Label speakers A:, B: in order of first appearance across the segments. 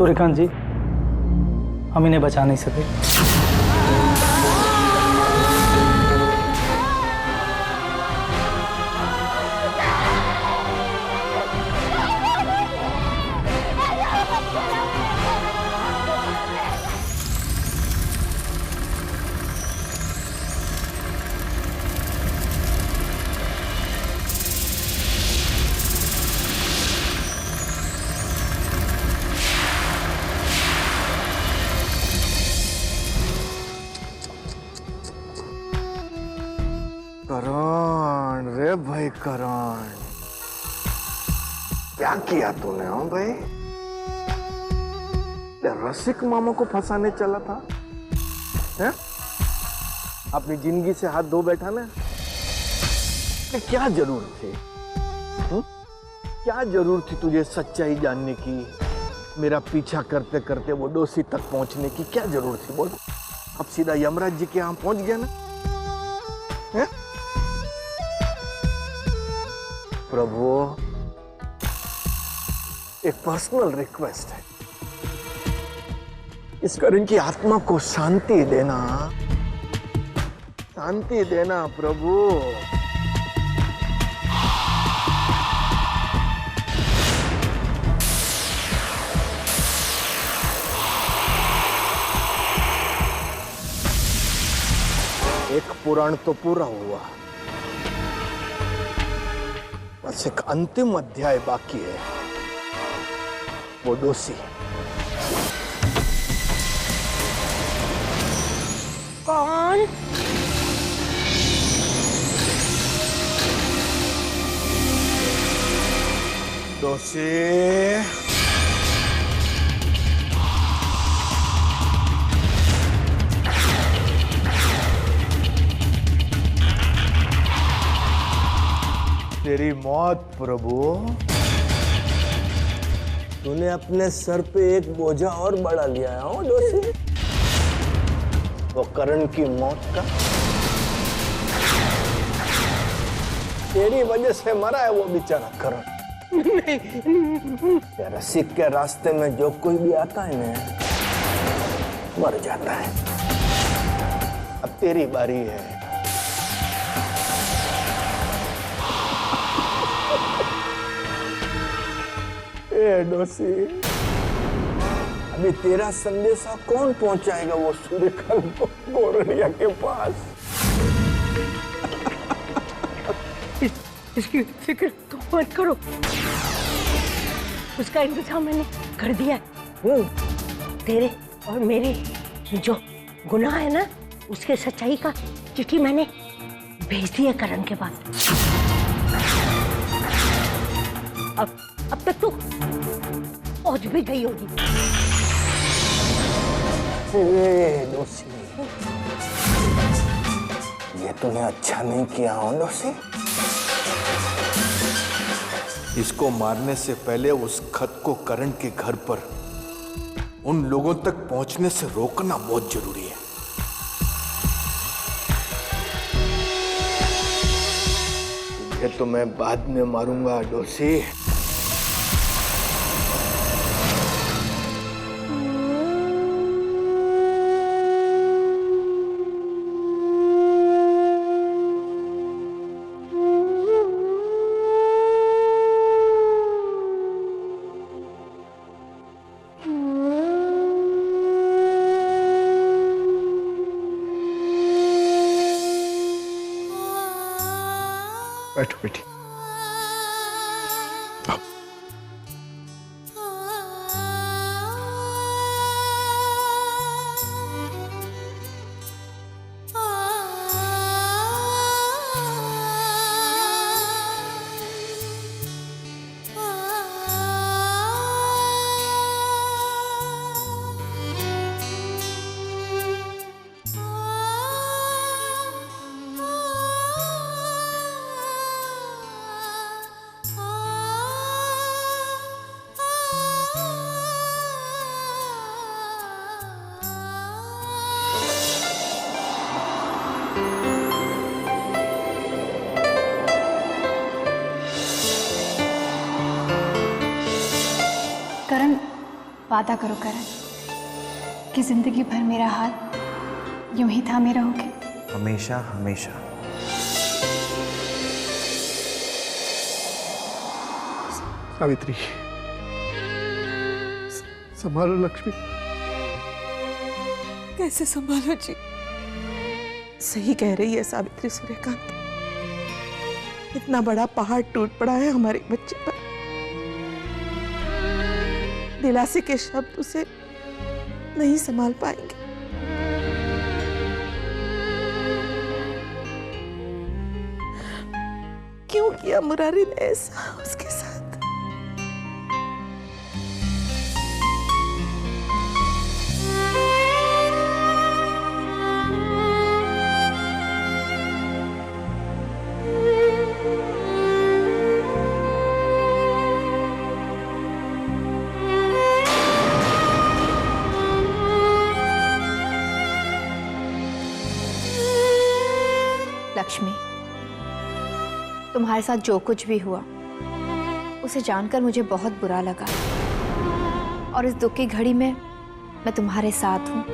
A: सूर्यकांत जी, हम इन्हें बचा नहीं सके।
B: करण, रे भाई करण, क्या किया तूने? हो भाई, रसिक मामा को फंसाने चला था, हैं? अपनी जिंदगी से हाथ धो बैठा ना। क्या जरूरत थी? क्या जरूरत थी तुझे सच्चाई जानने की, मेरा पीछा करते करते वो डोसी तक पहुंचने की? क्या जरूरत थी बोल? अब सीधा यमराज जी के यहाँ पहुंच गया ना, हैं? प्रभु, एक पर्सनल रिक्वेस्ट है, इस करण की आत्मा को शांति देना, शांति देना प्रभु। एक पुराण तो पूरा हुआ, बस एक अंतिम अध्याय बाकी है, वो डोसी।
C: कौन?
B: डोसी, तेरी मौत प्रभु। तूने अपने सर पे एक बोझा और बढ़ा लिया है, हो डोसी, वो करण की मौत का। तेरी वजह से मरा है वो बेचारा करण। रसिक के रास्ते में जो कोई भी आता है ना, मर जाता है। अब तेरी बारी है। डोसी, अभी तेरा संदेशा कौन पहुंचाएगा वो सूर्यकांत को गोरनिया के पास?
C: इसकी फिक्र तुम मत करो, उसका इंतजाम मैंने कर दिया है। तेरे और मेरे जो गुनाह है ना, उसके सच्चाई का चिट्ठी मैंने भेज दी है करण के पास। अब तक तो पहुंच भी गई होगी।
B: डोसी, ये तूने अच्छा नहीं किया हो डोसी। इसको मारने से पहले उस खत को करण के घर पर उन लोगों तक पहुंचने से रोकना बहुत जरूरी है। तुझे तो मैं बाद में मारूंगा डोसी। बैठो बेटी।
D: वादा करो करण कि जिंदगी भर मेरा हाथ यूं ही थामे रहोगे।
E: हमेशा हमेशा।
B: सावित्री, संभालो लक्ष्मी।
F: कैसे संभालो जी? सही कह रही है सावित्री सूर्यकांत। इतना बड़ा पहाड़ टूट पड़ा है हमारे बच्चे पर। दिलासे के शब्द उसे नहीं संभाल पाएंगे। क्यों किया मुरारी ने ऐसा उसके साथ?
D: लक्ष्मी, तुम्हारे साथ जो कुछ भी हुआ उसे जानकर मुझे बहुत बुरा लगा, और इस दुख की घड़ी में मैं तुम्हारे साथ हूँ।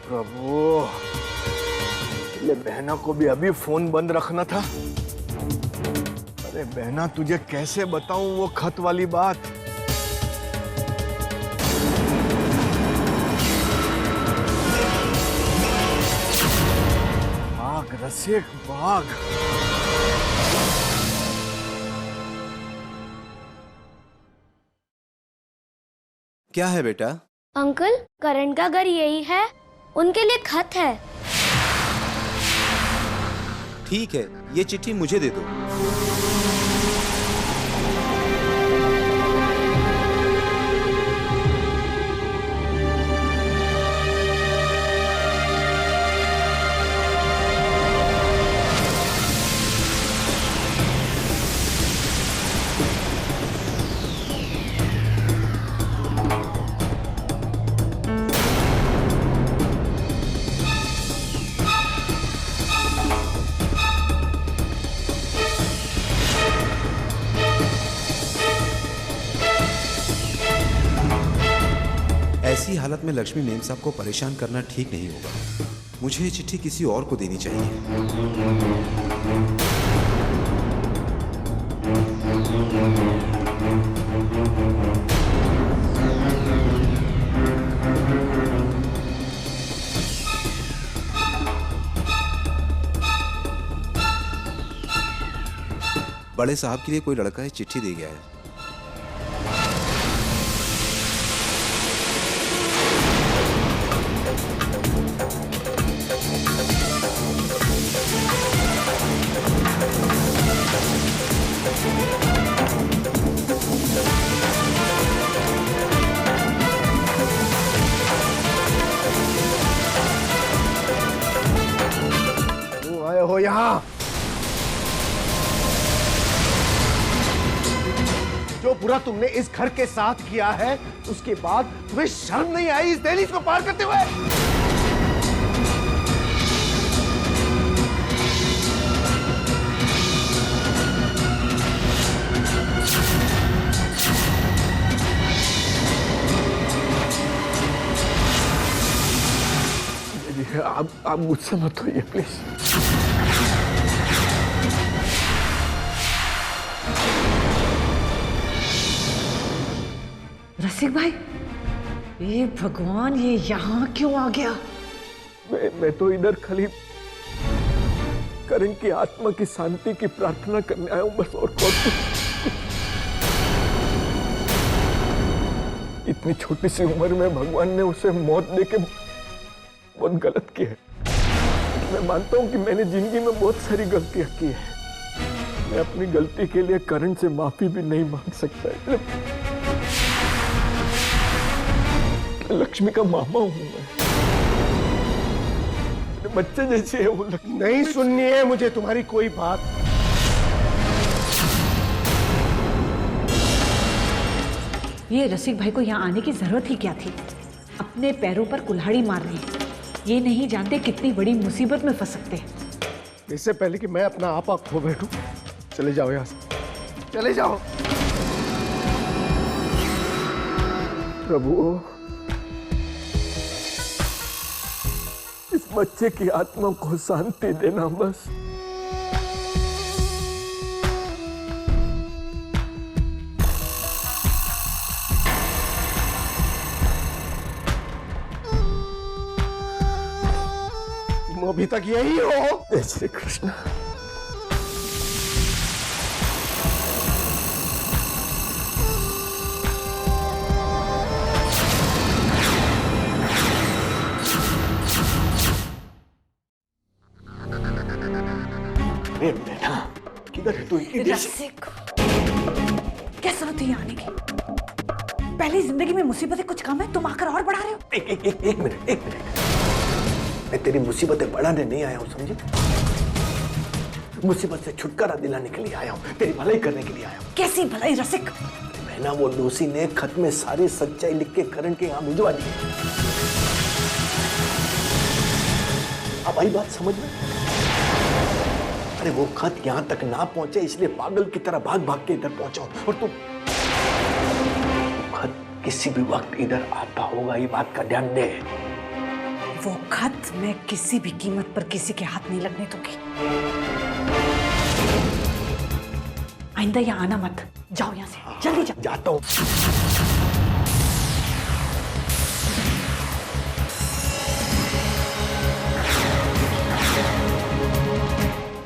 B: प्रभु, ये बहना को भी अभी फोन बंद रखना था। अरे बहना, तुझे कैसे बताऊं वो खत वाली बात। भाग रसिक भाग।
G: क्या है बेटा?
H: अंकल, करण का घर यही है, उनके लिए खत है।
G: ठीक है, ये चिट्ठी मुझे दे दो। ऐसी हालत में लक्ष्मी मेम साहब को परेशान करना ठीक नहीं होगा। मुझे ये चिट्ठी किसी और को देनी चाहिए। बड़े साहब के लिए कोई लड़का ये चिट्ठी दे गया है।
B: क्यों आए हो यहाँ? जो बुरा तुमने इस घर के साथ किया है, उसके बाद तुम्हें शर्म नहीं आई इस दहलीज को पार करते हुए? आप मुझसे मत होइए प्लीज।
F: रसिक भाई, ये भगवान, ये यहाँ क्यों आ गया?
B: मैं तो इधर खाली करण की आत्मा की शांति की प्रार्थना करने आया हूं बस, और कुछ। इतनी छोटी सी उम्र में भगवान ने उसे मौत देके बहुत गलत किया है। मैं मानता हूं कि मैंने जिंदगी में बहुत सारी गलतियां की है। मैं अपनी गलती के लिए करण से माफी भी नहीं मांग सकता है। लक्ष्मी का मामा हूं मैं। मेरे बच्चे जैसे है वो लक्ष्मी।
E: नहीं सुननी है मुझे तुम्हारी कोई बात।
I: ये रसिक भाई को यहाँ आने की जरूरत ही क्या थी? अपने पैरों पर कुल्हाड़ी मार रहे हैं। ये नहीं जानते कितनी बड़ी मुसीबत में फंस सकते हैं।
E: इससे पहले कि मैं अपना आपा खो बैठूं, चले जाओ यहाँ से, चले जाओ।
B: प्रभु, इस बच्चे की आत्मा को शांति देना बस।
E: तुम अभी तक यही हो।
B: जय श्री कृष्ण।
E: बेटा, किधर है तू?
I: रसिक, क्या जरूरत है यहाँ आने की? पहली जिंदगी में मुसीबतें कुछ कम है, तुम आकर और बढ़ा रहे हो।
B: एक मिनट। मैं तेरी मुसीबतें बढ़ाने नहीं आया हूँ, समझी? मुसीबत से छुटकारा दिलाने के लिए आया हूँ, तेरी भलाई करने के लिए आया हूँ।
I: कैसी भलाई रसिक?
B: मैं ना वो डोसी ने खत में सारी सच्चाई लिख के करण के यहाँ भिजवा दी। अब आई बात समझ में? अरे वो खत यहाँ तक ना पहुंचे इसलिए पागल की तरह भाग भाग के इधर पहुंचा हूं। और तू खत किसी भी वक्त इधर आता होगा, ये बात का ध्यान दे।
I: वो खत मैं किसी भी कीमत पर किसी के हाथ नहीं लगने दूंगी। आइंदा यहाँ आना मत। जाओ यहाँ से, जल्दी जाओ।
B: जाता हूँ।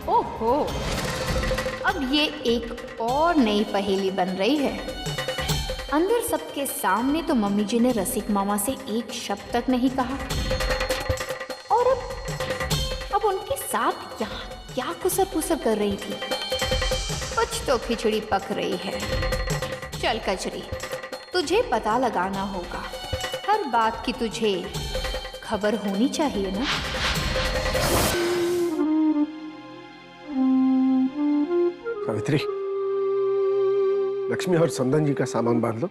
D: ओहो, अब ये एक और नई पहेली बन रही है। अंदर सबके सामने तो मम्मी जी ने रसिक मामा से एक शब्द तक नहीं कहा, और अब उनके साथ यहाँ क्या कुसर पुसर कर रही थी। कुछ तो खिचड़ी पक रही है। चल कचरी, तुझे पता लगाना होगा। हर बात की तुझे खबर होनी चाहिए ना।
E: सावित्री, लक्ष्मी और संदन जी का सामान बांध लो,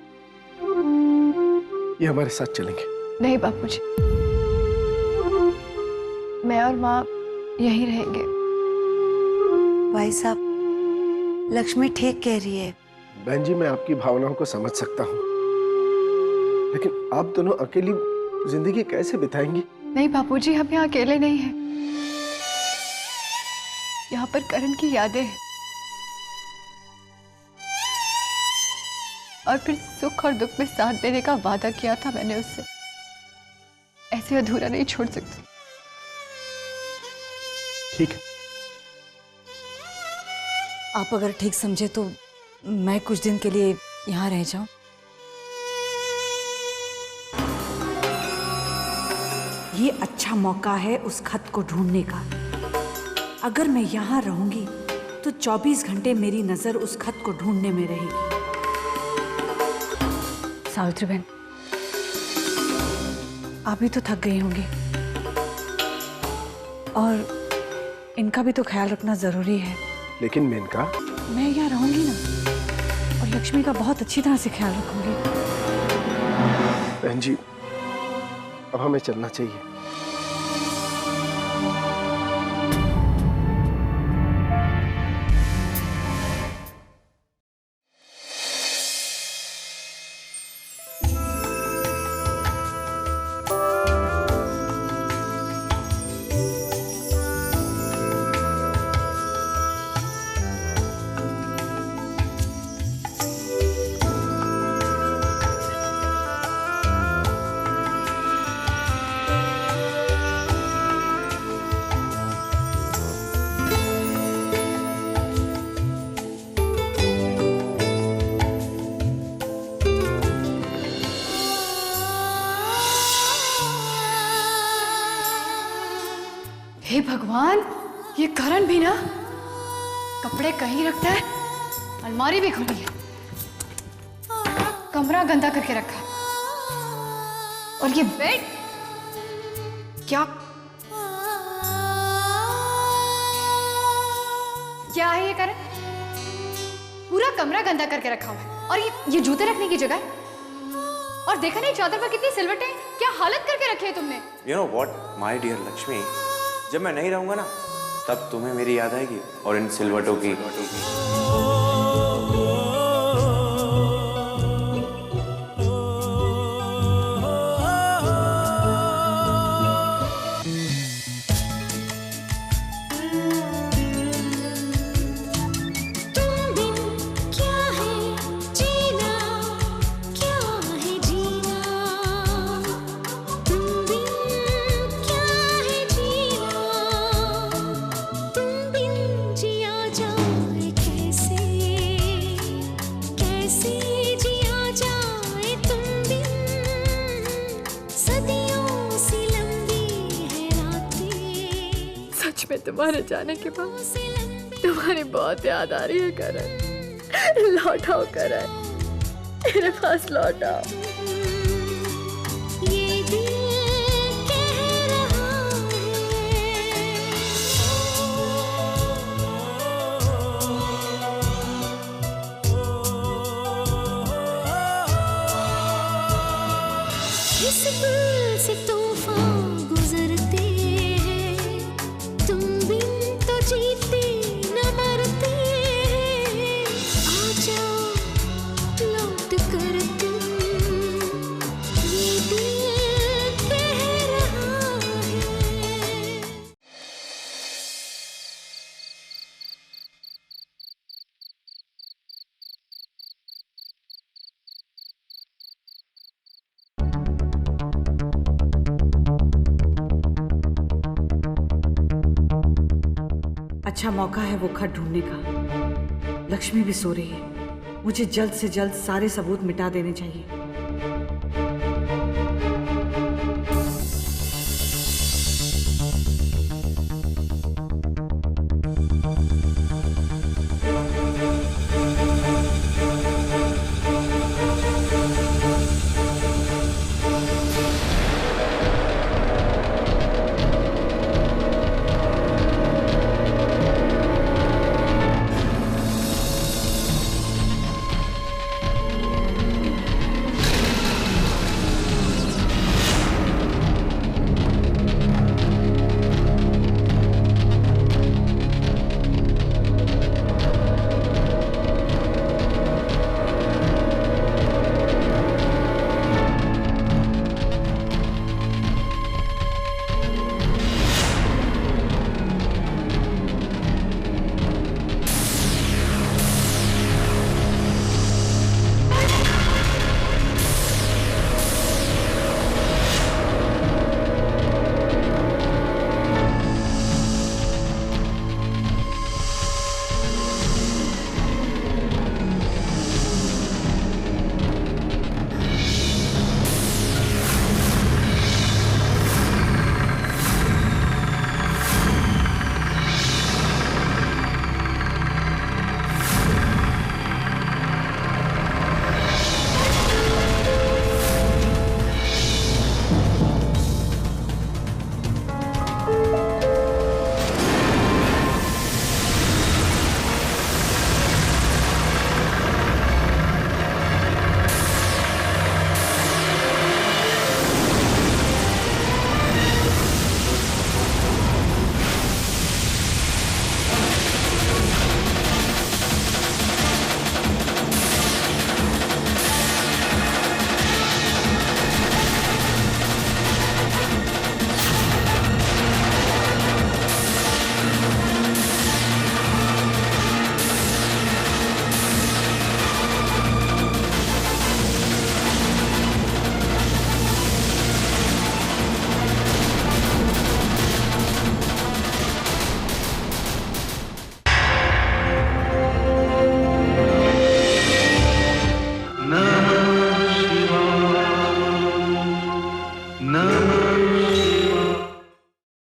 E: ये हमारे साथ चलेंगे।
J: नहीं बापूजी, मैं और माँ यहीं रहेंगे।
C: भाई साहब, लक्ष्मी ठीक कह रही है।
E: बहन जी, मैं आपकी भावनाओं को समझ सकता हूँ, लेकिन आप दोनों अकेली जिंदगी कैसे बिताएंगी?
J: नहीं बापूजी, हम यहाँ अकेले नहीं हैं। यहाँ पर करण की यादें हैं, और फिर सुख और दुख में साथ देने का वादा किया था मैंने उससे। ऐसे अधूरा नहीं छोड़ सकती।
E: ठीक है,
I: आप अगर ठीक समझे तो मैं कुछ दिन के लिए यहाँ रह जाऊं। ये अच्छा मौका है उस खत को ढूंढने का। अगर मैं यहाँ रहूंगी तो 24 घंटे मेरी नजर उस खत को ढूंढने में रहेगी। सावित्री बहन, आप भी तो थक गई होंगी, और इनका भी तो ख्याल रखना जरूरी है।
E: लेकिन मेनका,
I: मैं यहाँ रहूंगी ना, और लक्ष्मी का बहुत अच्छी तरह से ख्याल रखूंगी।
E: बहन जी, अब हमें चलना चाहिए।
J: हे भगवान, ये करण भी ना कपड़े कहीं रखता है, अलमारी भी खुली है, कमरा गंदा करके रखा है, और ये बेड क्या क्या है ये करण? पूरा कमरा गंदा करके रखा हुआ है। और ये जूते रखने की जगह है। और देखा नहीं चादर पर कितनी सिलवटें, क्या हालत करके रखी है तुमने।
K: You know what, my dear Lakshmi, जब मैं नहीं रहूंगा ना तब तुम्हें मेरी याद आएगी और इन सिलवटों की।
J: तुम्हारे जाने के बाद तुम्हारी बहुत याद आ रही है करण। लौट आओ करण, मेरे पास लौट आओ।
H: इस दिल से तूफान गुजरते हैं, तुम बिन तो जीते न मरते हैं। आ जाओ लौट कर तुम, ये दिल कह रहा है।
I: अच्छा मौका है वो खत ढूंढने का। लक्ष्मी भी सो रही है, मुझे जल्द से जल्द सारे सबूत मिटा देने चाहिए।